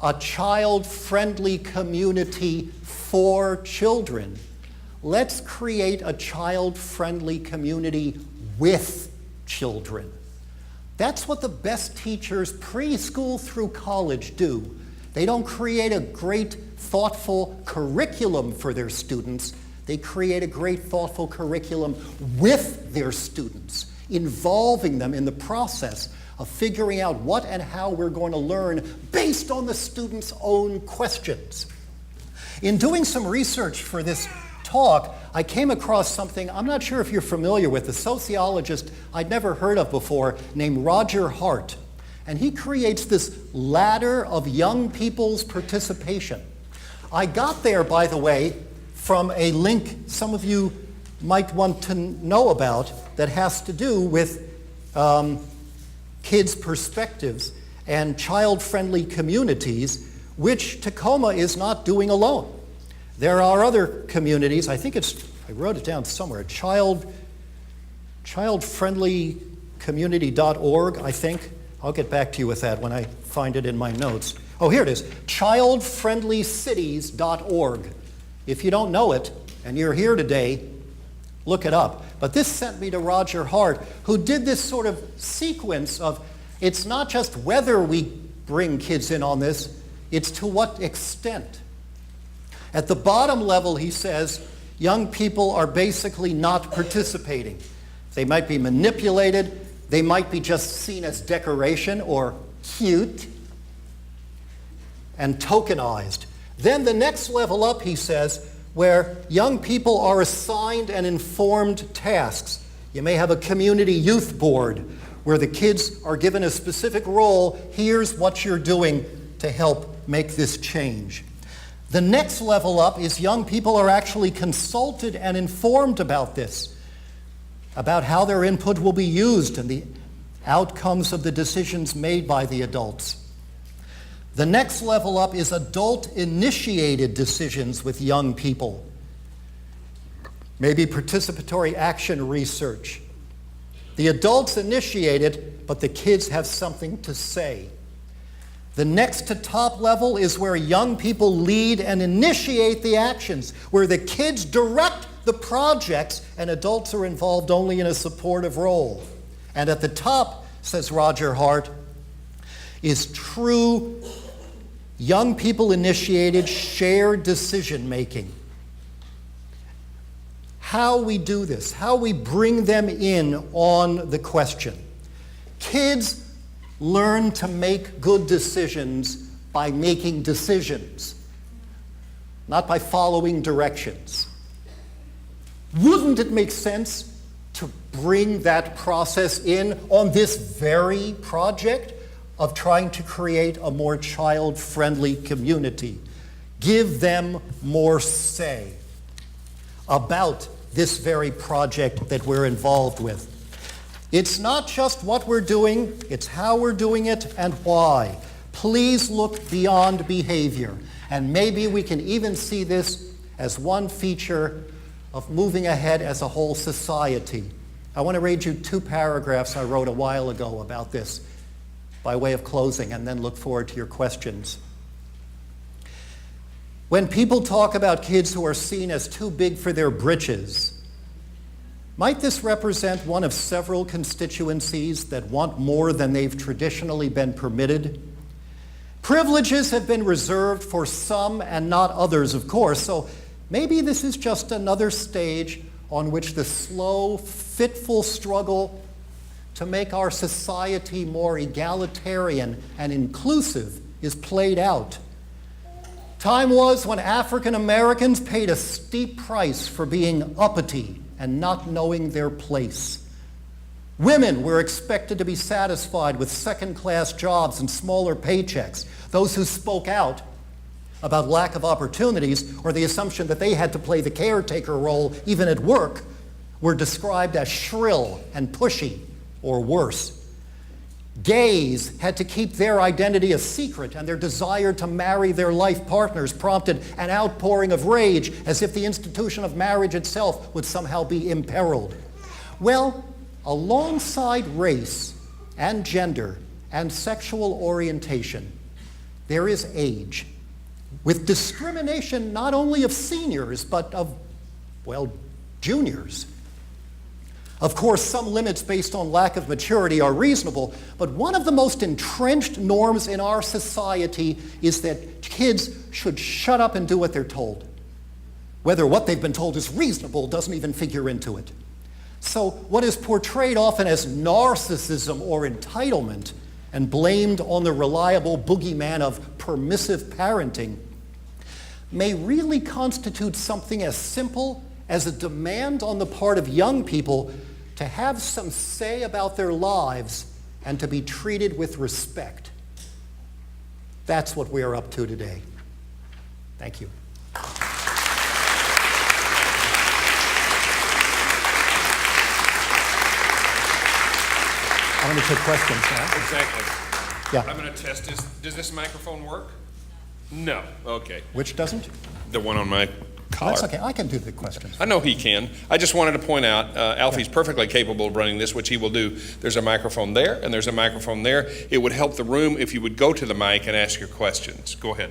a child-friendly community for children. Let's create a child-friendly community with children. That's what the best teachers preschool through college do. They don't create a great, thoughtful curriculum for their students. They create a great, thoughtful curriculum with their students, involving them in the process of figuring out what and how we're going to learn based on the students' own questions. In doing some research for this talk, I came across something I'm not sure if you're familiar with, a sociologist I'd never heard of before named Roger Hart. And he creates this ladder of young people's participation. I got there, by the way, from a link some of you might want to know about that has to do with kids' perspectives and child-friendly communities, which Tacoma is not doing alone. There are other communities, I wrote it down somewhere, childfriendlycommunity.org, I think. I'll get back to you with that when I find it in my notes. Oh, here it is, childfriendlycities.org. If you don't know it, and you're here today, look it up. But this sent me to Roger Hart, who did this sort of sequence of, it's not just whether we bring kids in on this, it's to what extent. At the bottom level, he says, young people are basically not participating. They might be manipulated, they might be just seen as decoration or cute and tokenized. Then the next level up, he says, where young people are assigned and informed tasks. You may have a community youth board where the kids are given a specific role. Here's what you're doing to help make this change. The next level up is young people are actually consulted and informed about this, about how their input will be used and the outcomes of the decisions made by the adults. The next level up is adult-initiated decisions with young people. Maybe participatory action research. The adults initiate it, but the kids have something to say. The next to top level is where young people lead and initiate the actions, where the kids direct the projects and adults are involved only in a supportive role. And at the top, says Roger Hart, is true young people initiated shared decision making. How we do this, how we bring them in on the question. Kids learn to make good decisions by making decisions, not by following directions. Wouldn't it make sense to bring that process in on this very project of trying to create a more child-friendly community? Give them more say about this very project that we're involved with. It's not just what we're doing, it's how we're doing it and why. Please look beyond behavior. And maybe we can even see this as one feature of moving ahead as a whole society. I want to read you 2 paragraphs I wrote a while ago about this by way of closing, and then look forward to your questions. When people talk about kids who are seen as too big for their britches, might this represent one of several constituencies that want more than they've traditionally been permitted? Privileges have been reserved for some and not others, of course, so maybe this is just another stage on which the slow, fitful struggle to make our society more egalitarian and inclusive is played out. Time was when African Americans paid a steep price for being uppity and not knowing their place. Women were expected to be satisfied with second-class jobs and smaller paychecks. Those who spoke out about lack of opportunities or the assumption that they had to play the caretaker role even at work were described as shrill and pushy, or worse. Gays had to keep their identity a secret, and their desire to marry their life partners prompted an outpouring of rage as if the institution of marriage itself would somehow be imperiled. Well, alongside race and gender and sexual orientation, there is age, with discrimination not only of seniors, but of, well, juniors. Of course, some limits based on lack of maturity are reasonable, but one of the most entrenched norms in our society is that kids should shut up and do what they're told. Whether what they've been told is reasonable doesn't even figure into it. So what is portrayed often as narcissism or entitlement and blamed on the reliable boogeyman of permissive parenting may really constitute something as simple as a demand on the part of young people to have some say about their lives and to be treated with respect. That's what we are up to today. Thank you. I'm going to take questions now. Exactly. Yeah. I'm going to test this. Does this microphone work? No. Okay. Which doesn't? The one on my collar. That's okay. I can do the questions. I know he can. I just wanted to point out, Alfie's perfectly capable of running this, which he will do. There's a microphone there, and there's a microphone there. It would help the room if you would go to the mic and ask your questions. Go ahead.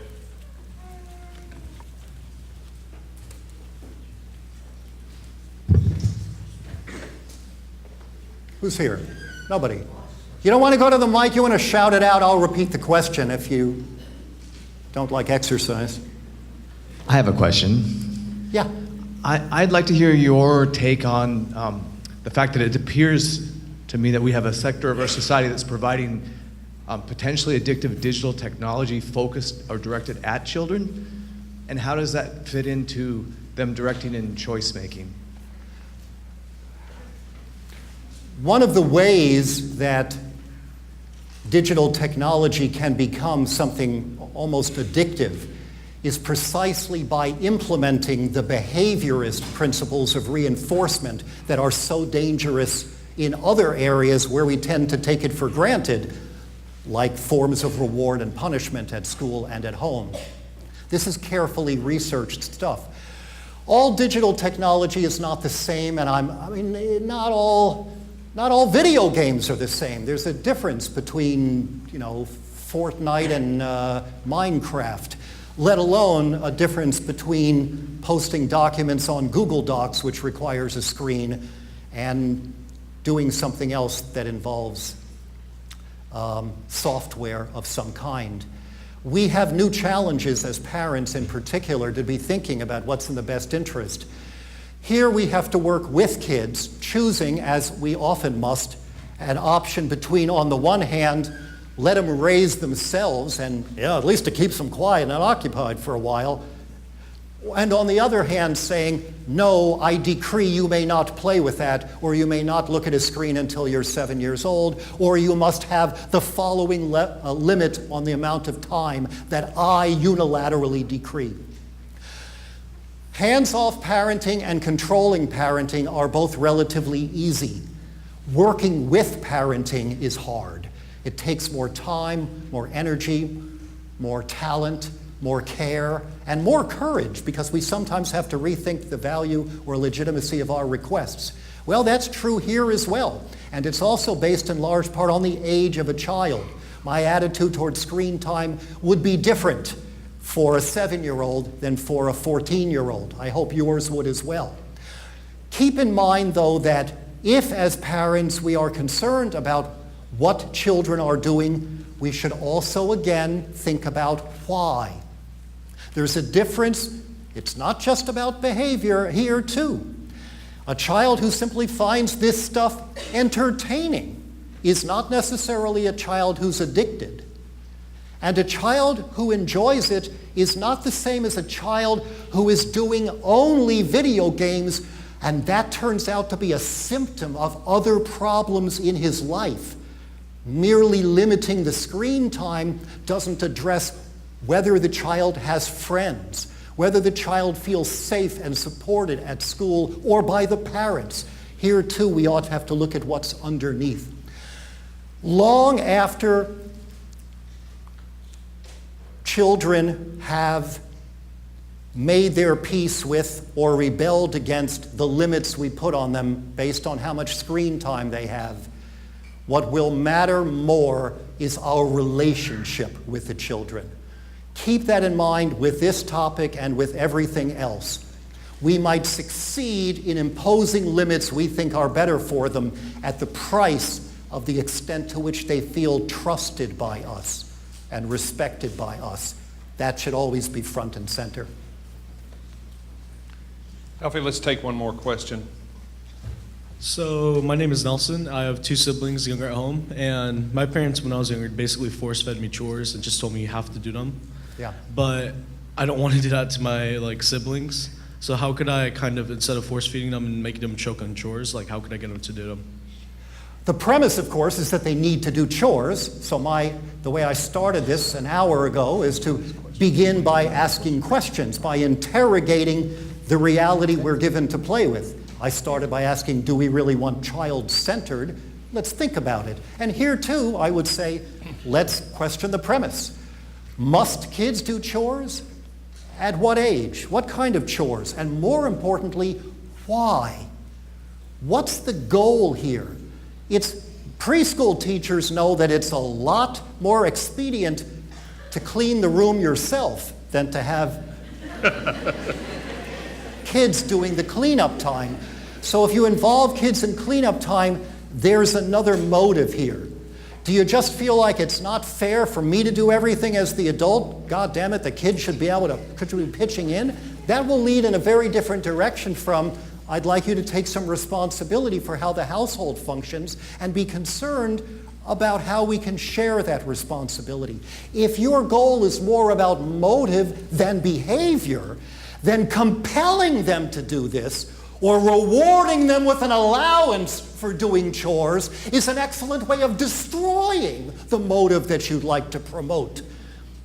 Who's here? Nobody. You don't want to go to the mic, you want to shout it out, I'll repeat the question if you don't like exercise. I have a question. Yeah. I'd like to hear your take on the fact that it appears to me that we have a sector of our society that's providing potentially addictive digital technology focused or directed at children, and how does that fit into them directing in choice making? One of the ways that digital technology can become something almost addictive is precisely by implementing the behaviorist principles of reinforcement that are so dangerous in other areas where we tend to take it for granted, like forms of reward and punishment at school and at home. This is carefully researched stuff. All digital technology is not the same, and not all video games are the same. There's a difference between, Fortnite and Minecraft, let alone a difference between posting documents on Google Docs, which requires a screen, and doing something else that involves software of some kind. We have new challenges as parents in particular to be thinking about what's in the best interest. Here we have to work with kids, choosing, as we often must, an option between, on the one hand, let them raise themselves and at least it keeps them quiet and occupied for a while, and on the other hand saying, no, I decree you may not play with that, or you may not look at a screen until you're 7 years old, or you must have the following limit on the amount of time that I unilaterally decree. Hands-off parenting and controlling parenting are both relatively easy. Working with parenting is hard. It takes more time, more energy, more talent, more care, and more courage, because we sometimes have to rethink the value or legitimacy of our requests. Well, that's true here as well, and it's also based in large part on the age of a child. My attitude toward screen time would be different for a 7-year-old than for a 14-year-old. I hope yours would as well. Keep in mind, though, that if as parents we are concerned about what children are doing, we should also again think about why. There's a difference. It's not just about behavior here too. A child who simply finds this stuff entertaining is not necessarily a child who's addicted. And a child who enjoys it is not the same as a child who is doing only video games, and that turns out to be a symptom of other problems in his life. Merely limiting the screen time doesn't address whether the child has friends, whether the child feels safe and supported at school or by the parents. Here too we ought to have to look at what's underneath. Long after children have made their peace with or rebelled against the limits we put on them based on how much screen time they have, what will matter more is our relationship with the children. Keep that in mind with this topic and with everything else. We might succeed in imposing limits we think are better for them at the price of the extent to which they feel trusted by us and respected by us. That should always be front and center. Alfie, let's take one more question. So my name is Nelson. I have 2 siblings younger at home, and my parents when I was younger basically force-fed me chores and just told me you have to do them. Yeah. But I don't want to do that to my siblings. So how could I kind of, instead of force-feeding them and making them choke on chores, how could I get them to do them? The premise, of course, is that they need to do chores. So the way I started this an hour ago is to begin by asking questions, by interrogating the reality we're given to play with. I started by asking, do we really want child-centered? Let's think about it. And here too, I would say, let's question the premise. Must kids do chores? At what age? What kind of chores? And more importantly, why? What's the goal here? Preschool teachers know that it's a lot more expedient to clean the room yourself than to have kids doing the cleanup time. So if you involve kids in cleanup time, there's another motive here. Do you just feel like it's not fair for me to do everything as the adult? God damn it, the kid should be pitching in? That will lead in a very different direction from, I'd like you to take some responsibility for how the household functions and be concerned about how we can share that responsibility. If your goal is more about motive than behavior, then compelling them to do this or rewarding them with an allowance for doing chores is an excellent way of destroying the motive that you'd like to promote.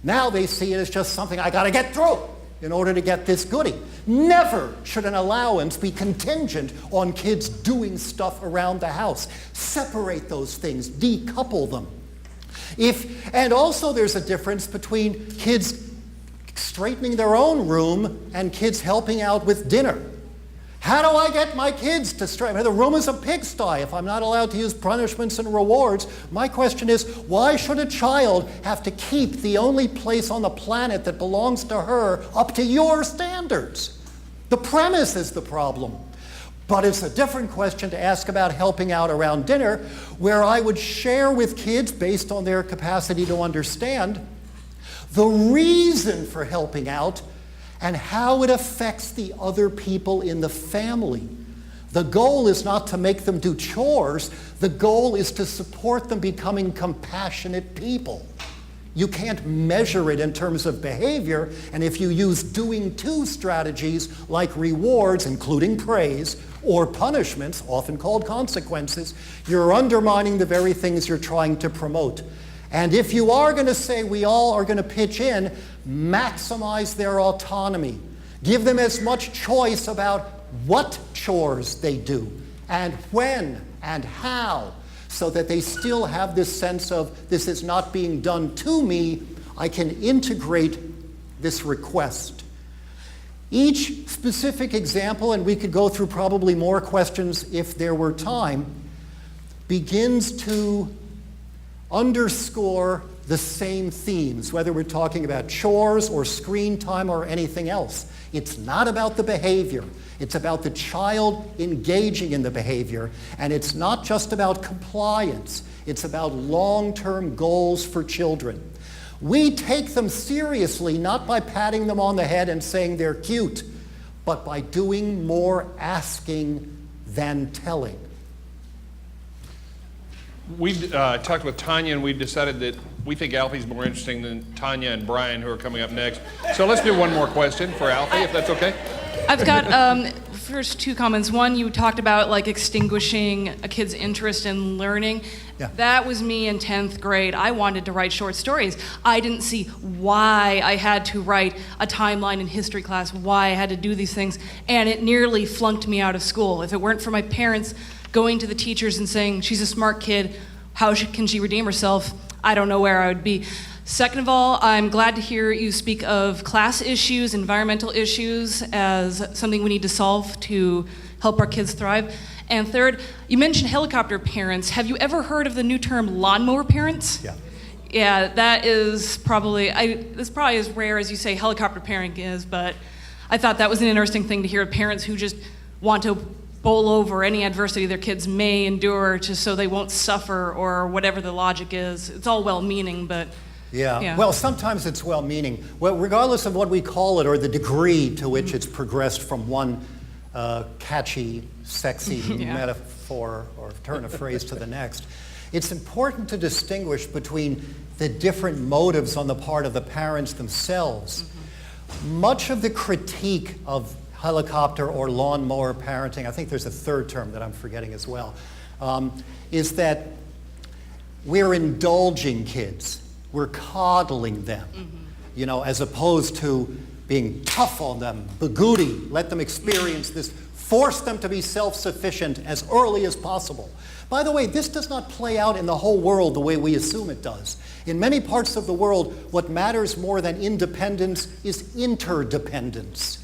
Now they see it as just something I got to get through in order to get this goodie. Never should an allowance be contingent on kids doing stuff around the house. Separate those things, decouple them. And also there's a difference between kids straightening their own room and kids helping out with dinner. How do I get my kids to strive? The room is a pigsty if I'm not allowed to use punishments and rewards. My question is, why should a child have to keep the only place on the planet that belongs to her up to your standards? The premise is the problem. But it's a different question to ask about helping out around dinner, where I would share with kids, based on their capacity to understand, the reason for helping out and how it affects the other people in the family. The goal is not to make them do chores. The goal is to support them becoming compassionate people. You can't measure it in terms of behavior, and if you use doing to strategies like rewards, including praise, or punishments, often called consequences, you're undermining the very things you're trying to promote. And if you are going to say we all are going to pitch in, maximize their autonomy. Give them as much choice about what chores they do, and when, and how, so that they still have this sense of this is not being done to me, I can integrate this request. Each specific example, and we could go through probably more questions if there were time, begins to underscore the same themes, whether we're talking about chores or screen time or anything else. It's not about the behavior. It's about the child engaging in the behavior, and it's not just about compliance. It's about long-term goals for children. We take them seriously not by patting them on the head and saying they're cute, but by doing more asking than telling. We've talked with Tanya, and we've decided that we think Alfie's more interesting than Tanya and Brian, who are coming up next. So let's do one more question for Alfie, if that's okay. I've got first two comments. One, you talked about like extinguishing a kid's interest in learning. Yeah. That was me in 10th grade. I wanted to write short stories. I didn't see why I had to write a timeline in history class, why I had to do these things, and it nearly flunked me out of school. If it weren't for my parents going to the teachers and saying, she's a smart kid, how can she redeem herself, I don't know where I would be. Second of all, I'm glad to hear you speak of class issues, environmental issues as something we need to solve to help our kids thrive. And third, you mentioned helicopter parents. Have you ever heard of the new term lawnmower parents? Yeah. Yeah, that is probably, it's probably as rare as you say helicopter parenting is, but I thought that was an interesting thing to hear of parents who just want to bowl over any adversity their kids may endure just so they won't suffer or whatever the logic is. It's all well-meaning, but Yeah. Well, sometimes it's well-meaning. Well, regardless of what we call it or the degree to which it's progressed from one catchy, sexy metaphor or turn of phrase to the next, it's important to distinguish between the different motives on the part of the parents themselves. Much of the critique of helicopter or lawnmower parenting, I think there's a third term that I'm forgetting as well, is that we're indulging kids. We're coddling them, you know, as opposed to being tough on them, bagooty, let them experience this, force them to be self-sufficient as early as possible. By the way, this does not play out in the whole world the way we assume it does. In many parts of the world, what matters more than independence is interdependence.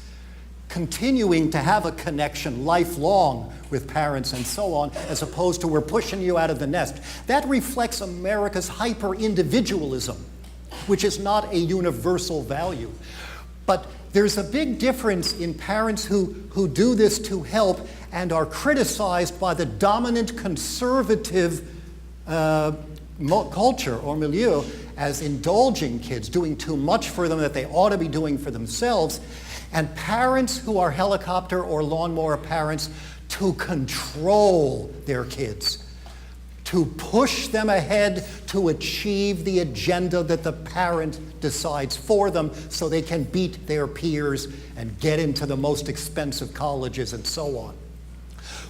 Continuing to have a connection lifelong with parents and so on, as opposed to we're pushing you out of the nest. That reflects America's hyper-individualism, which is not a universal value. But there's a big difference in parents who do this to help and are criticized by the dominant conservative culture or milieu as indulging kids, doing too much for them that they ought to be doing for themselves, and parents who are helicopter or lawnmower parents to control their kids, to push them ahead to achieve the agenda that the parent decides for them so they can beat their peers and get into the most expensive colleges and so on.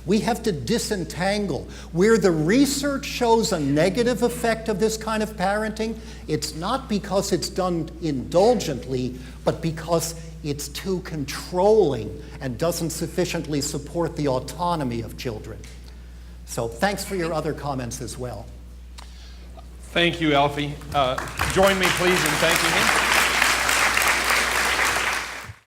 We have to disentangle. Where the research shows a negative effect of this kind of parenting, it's not because it's done indulgently, but because it's too controlling and doesn't sufficiently support the autonomy of children. So thanks for your other comments as well. Thank you, Alfie. Join me, please, in thanking him.